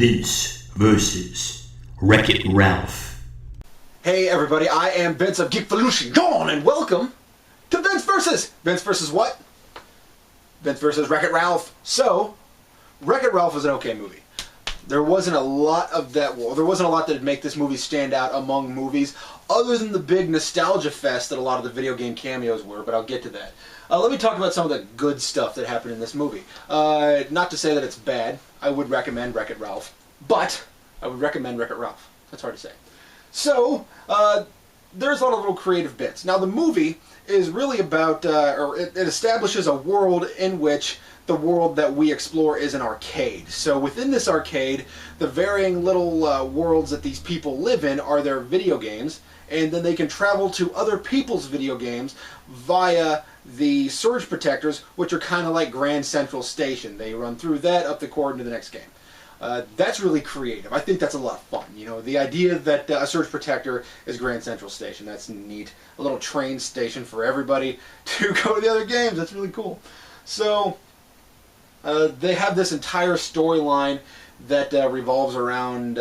Vince versus Wreck-It Ralph. Hey everybody, I am Vince of Geekvolution. Go on and welcome to Vince versus what? Vince versus Wreck-It Ralph. So, Wreck-It Ralph was an okay movie. There wasn't a lot of that. Well, there wasn't a lot that would make this movie stand out among movies, other than the big nostalgia fest that a lot of the video game cameos were. But I'll get to that. Let me talk about some of the good stuff that happened in this movie. Not to say that it's bad. I would recommend Wreck-It Ralph, but I would recommend Wreck-It Ralph. That's hard to say. So, there's a lot of little creative bits. Now, the movie is really about, it establishes a world in which the world that we explore is an arcade. So within this arcade, the varying little worlds that these people live in are their video games, and then they can travel to other people's video games via the surge protectors, which are kind of like Grand Central Station. They run through that, up the cord, into the next game. That's really creative. I think that's a lot of fun. You know, the idea that a surge protector is Grand Central Station, that's neat. A little train station for everybody to go to the other games. That's really cool. So, they have this entire storyline that revolves around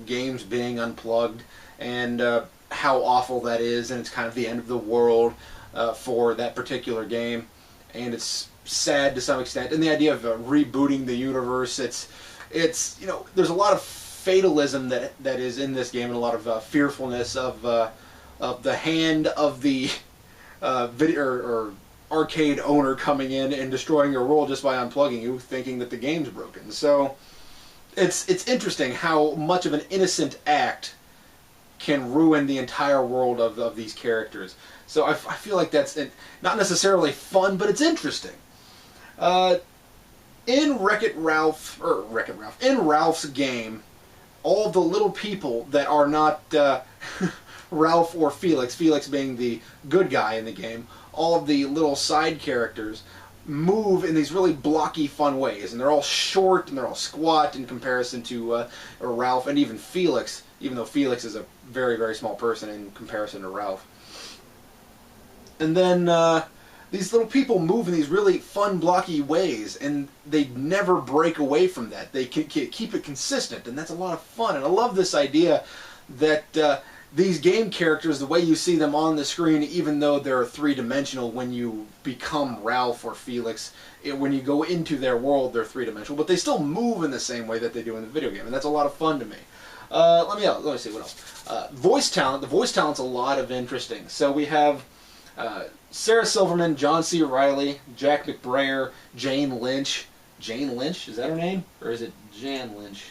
games being unplugged and how awful that is, and it's kind of the end of the world for that particular game, and it's sad to some extent. And the idea of rebooting the universe, it's you know, there's a lot of fatalism that is in this game, and a lot of fearfulness of the hand of the video or arcade owner coming in and destroying your world just by unplugging you, thinking that the game's broken. So it's interesting how much of an innocent act can ruin the entire world of these characters. So I feel like that's not necessarily fun, but it's interesting. In Ralph's game, all the little people that are not Ralph or Felix being the good guy in the game, all of the little side characters move in these really blocky, fun ways, and they're all short and they're all squat in comparison to Ralph and even Felix, even though Felix is a very, very small person in comparison to Ralph. And then these little people move in these really fun, blocky ways, and they never break away from that. They keep it consistent, and that's a lot of fun. And I love this idea that these game characters, the way you see them on the screen, even though they're three-dimensional when you become Ralph or Felix, when you go into their world, they're three-dimensional, but they still move in the same way that they do in the video game, and that's a lot of fun to me. Let me see what else. Voice talent. The voice talent's a lot of interesting. So we have Sarah Silverman, John C. Reilly, Jack McBrayer, Jane Lynch. Jane Lynch? Is that her name? Or is it Jan Lynch?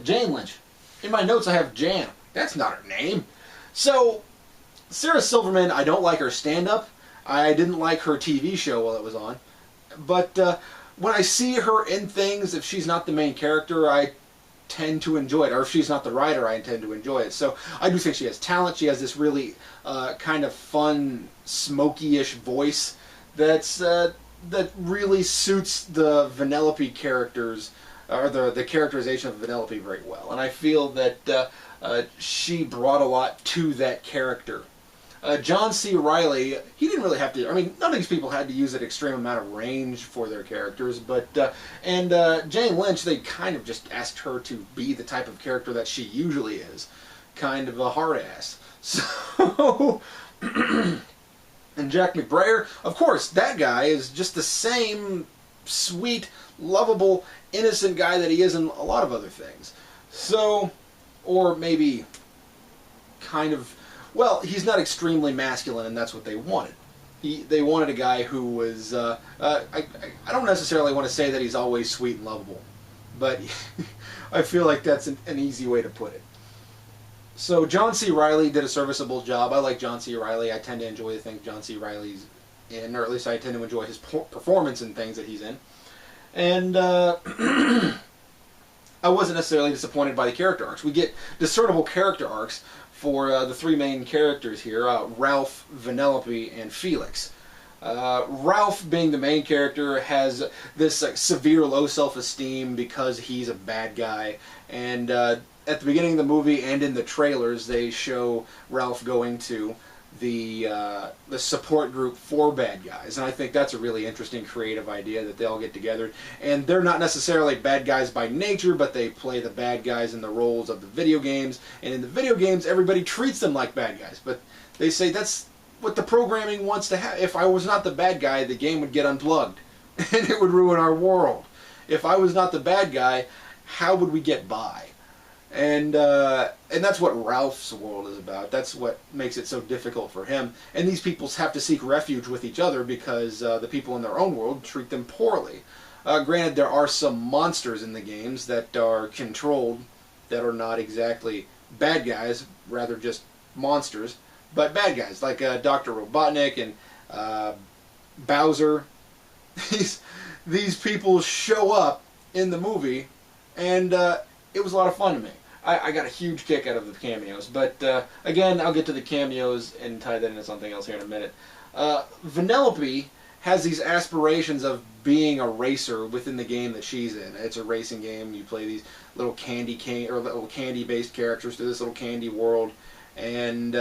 Jane Lynch. In my notes I have Jan. That's not her name. So, Sarah Silverman, I don't like her stand-up. I didn't like her TV show while it was on. But when I see her in things, if she's not the main character, I tend to enjoy it. Or if she's not the writer, I tend to enjoy it. So, I do think she has talent. She has this really kind of fun, smoky-ish voice that really suits the Vanellope characters, or the characterization of Vanellope very well. And I feel that she brought a lot to that character. John C. Reilly, he didn't really have to, I mean, none of these people had to use an extreme amount of range for their characters, but, and Jane Lynch, they kind of just asked her to be the type of character that she usually is. Kind of a hard ass. So, and Jack McBrayer, of course, that guy is just the same sweet, lovable, innocent guy that he is in a lot of other things. So, or maybe kind of, well, he's not extremely masculine, and that's what they wanted. They wanted a guy who was, I don't necessarily want to say that he's always sweet and lovable, but I feel like that's an easy way to put it. So John C. Reilly did a serviceable job. I like John C. Reilly. I tend to enjoy the things John C. Reilly's in, or at least I tend to enjoy his performance in things that he's in. And I wasn't necessarily disappointed by the character arcs. We get discernible character arcs for the three main characters here, Ralph, Vanellope, and Felix. Ralph, being the main character, has this severe low self-esteem because he's a bad guy, and at the beginning of the movie and in the trailers they show Ralph going to the support group for bad guys, and I think that's a really interesting creative idea that they all get together, and they're not necessarily bad guys by nature, but they play the bad guys in the roles of the video games, and in the video games everybody treats them like bad guys, but they say that's what the programming wants to have. If I was not the bad guy, the game would get unplugged and it would ruin our world. If I was not the bad guy, how would we get by? And that's what Ralph's world is about. That's what makes it so difficult for him. And these people have to seek refuge with each other because the people in their own world treat them poorly. Granted, there are some monsters in the games that are controlled, that are not exactly bad guys, rather just monsters, but bad guys, like Dr. Robotnik and Bowser. These people show up in the movie, and it was a lot of fun to me. I got a huge kick out of the cameos, but again, I'll get to the cameos and tie that into something else here in a minute. Vanellope has these aspirations of being a racer within the game that she's in. It's a racing game. You play these little little candy-based characters through this little candy world, and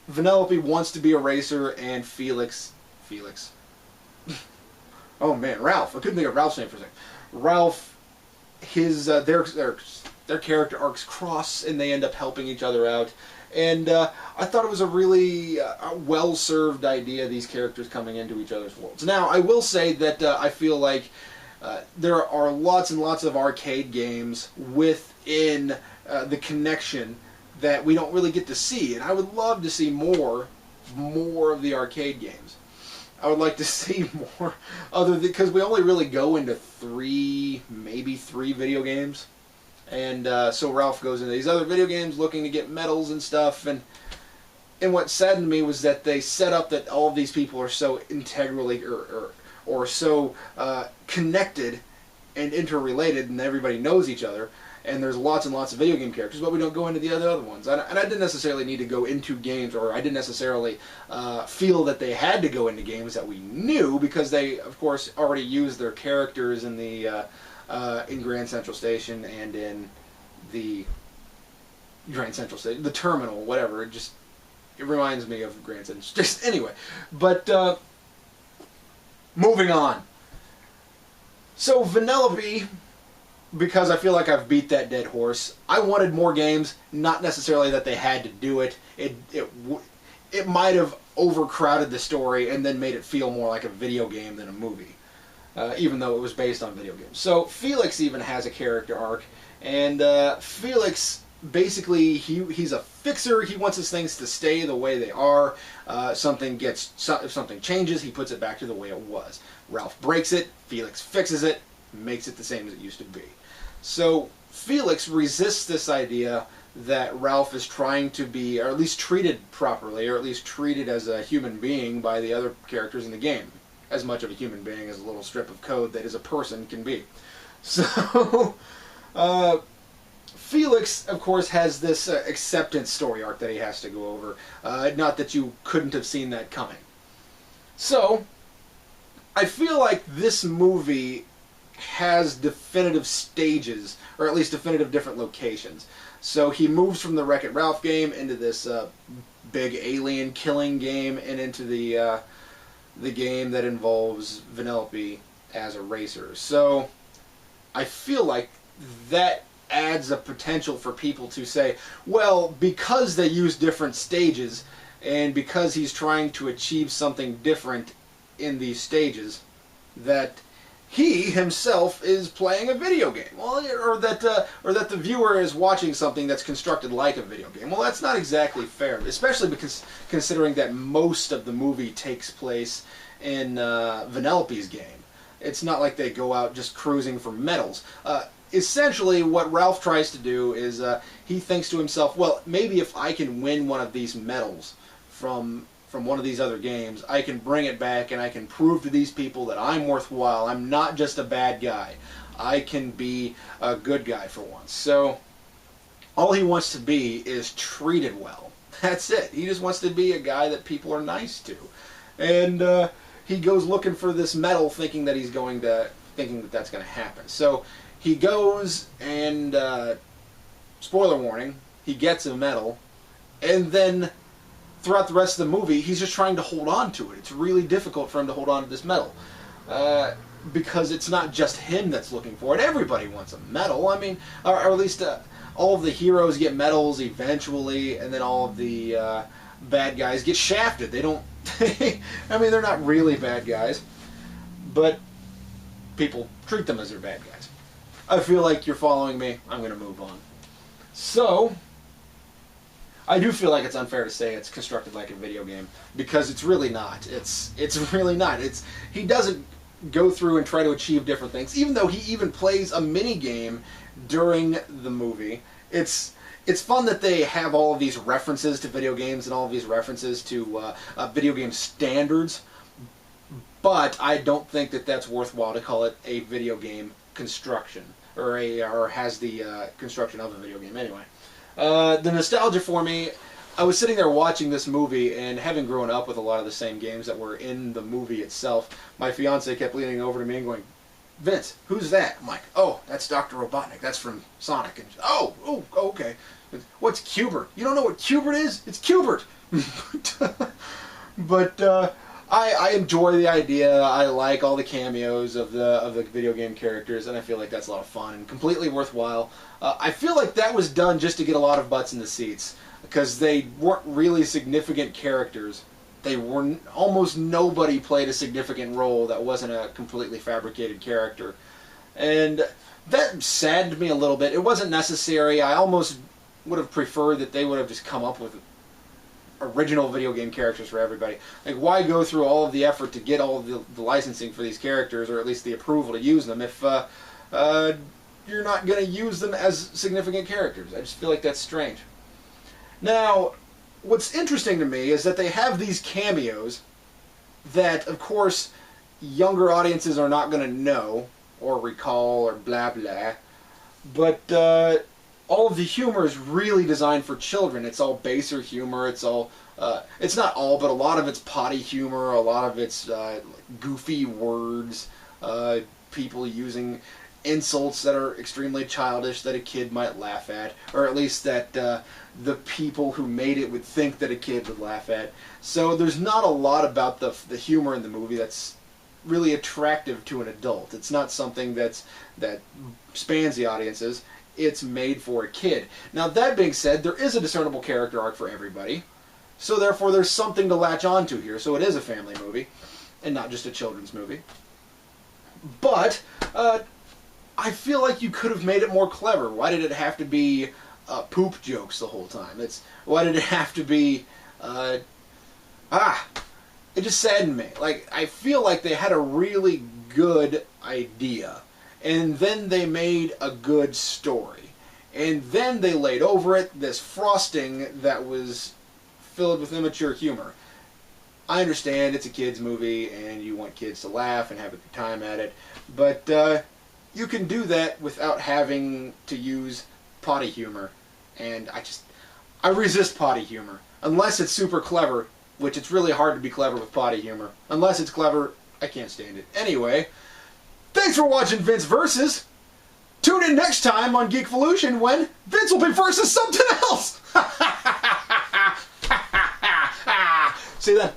Vanellope wants to be a racer, and Felix. Oh man, Ralph. I couldn't think of Ralph's name for a second. Ralph, their character arcs cross, and they end up helping each other out. And I thought it was a really well-served idea, these characters coming into each other's worlds. Now, I will say that I feel like there are lots and lots of arcade games within the connection that we don't really get to see, and I would love to see more of the arcade games. I would like to see more, because we only really go into maybe three video games. And so Ralph goes into these other video games looking to get medals and stuff, and what saddened me was that they set up that all of these people are so integrally or so connected and interrelated, and everybody knows each other, and there's lots and lots of video game characters, but we don't go into the other ones. And I didn't necessarily need to go into games, or I didn't necessarily feel that they had to go into games that we knew, because they, of course, already used their characters in the in Grand Central Station and in the Grand Central Station, the terminal, whatever. It reminds me of Grand Central Station. Anyway, but moving on. So Vanellope, because I feel like I've beat that dead horse, I wanted more games. Not necessarily that they had to do it. It might have overcrowded the story and then made it feel more like a video game than a movie. Even though it was based on video games. So Felix even has a character arc, and Felix, basically, he's a fixer. He wants his things to stay the way they are. If something changes, he puts it back to the way it was. Ralph breaks it, Felix fixes it, makes it the same as it used to be. So Felix resists this idea that Ralph is trying to be, or at least treated properly, or at least treated as a human being by the other characters in the game. As much of a human being as a little strip of code that is a person can be. So, Felix, of course, has this acceptance story arc that he has to go over. Not that you couldn't have seen that coming. So, I feel like this movie has definitive stages, or at least definitive different locations. So he moves from the Wreck-It Ralph game into this big alien killing game, and into the game that involves Vanellope as a racer. So I feel like that adds a potential for people to say, well, because they use different stages, and because he's trying to achieve something different in these stages, that he himself is playing a video game. Well, or that the viewer is watching something that's constructed like a video game. Well, that's not exactly fair, especially because considering that most of the movie takes place in Vanellope's game. It's not like they go out just cruising for medals. Essentially, what Ralph tries to do is he thinks to himself, well, maybe if I can win one of these medals from one of these other games, I can bring it back and I can prove to these people that I'm worthwhile. I'm not just a bad guy. I can be a good guy for once. So all he wants to be is treated well. That's it. He just wants to be a guy that people are nice to. And he goes looking for this medal thinking that that's going to happen. So he goes and, spoiler warning, he gets a medal, and then throughout the rest of the movie, he's just trying to hold on to it. It's really difficult for him to hold on to this medal. Because it's not just him that's looking for it. Everybody wants a medal. I mean, or at least all of the heroes get medals eventually, and then all of the bad guys get shafted. They don't... I mean, they're not really bad guys, but people treat them as their bad guys. I feel like you're following me. I'm going to move on. So, I do feel like it's unfair to say it's constructed like a video game, because it's really not. It's really not. He doesn't go through and try to achieve different things, even though he even plays a mini game during the movie. It's fun that they have all of these references to video games and all of these references to video game standards, but I don't think that that's worthwhile to call it a video game construction, or has the construction of a video game anyway. The nostalgia for me, I was sitting there watching this movie, and having grown up with a lot of the same games that were in the movie itself, my fiance kept leaning over to me and going, "Vince, who's that?" I'm like, "Oh, that's Dr. Robotnik. That's from Sonic." And oh, okay. "What's Q*bert?" "You don't know what Q*bert is? It's Q*bert." But I enjoy the idea. I like all the cameos of the video game characters, and I feel like that's a lot of fun and completely worthwhile. I feel like that was done just to get a lot of butts in the seats, because they weren't really significant characters. They weren't. Almost nobody played a significant role that wasn't a completely fabricated character, and that saddened me a little bit. It wasn't necessary. I almost would have preferred that they would have just come up with original video game characters for everybody. Like, why go through all of the effort to get all of the licensing for these characters, or at least the approval to use them, if you're not going to use them as significant characters? I just feel like that's strange. Now, what's interesting to me is that they have these cameos that, of course, younger audiences are not going to know or recall or blah blah, but all of the humor is really designed for children. It's all baser humor. It's all, it's not all, but a lot of it's potty humor. A lot of it's goofy words, people using insults that are extremely childish that a kid might laugh at, or at least that the people who made it would think that a kid would laugh at. So there's not a lot about the humor in the movie that's really attractive to an adult. It's not something that spans the audiences. It's made for a kid. Now, that being said, there is a discernible character arc for everybody, so therefore there's something to latch on to here. So it is a family movie and not just a children's movie. But I feel like you could have made it more clever. Why did it have to be poop jokes the whole time? Why did it have to be it just saddened me. Like, I feel like they had a really good idea, and then they made a good story, and then they laid over it this frosting that was filled with immature humor. I understand it's a kids my and you want kids to laugh and have a good time at it, but you can do that without having to use potty humor, and I resist potty humor. Unless it's super clever, which it's really hard to be clever with potty humor. Unless it's clever, I can't stand it. Anyway, thanks for watching Vince Versus. Tune in next time on Geekvolution when Vince will be versus something else. See you then.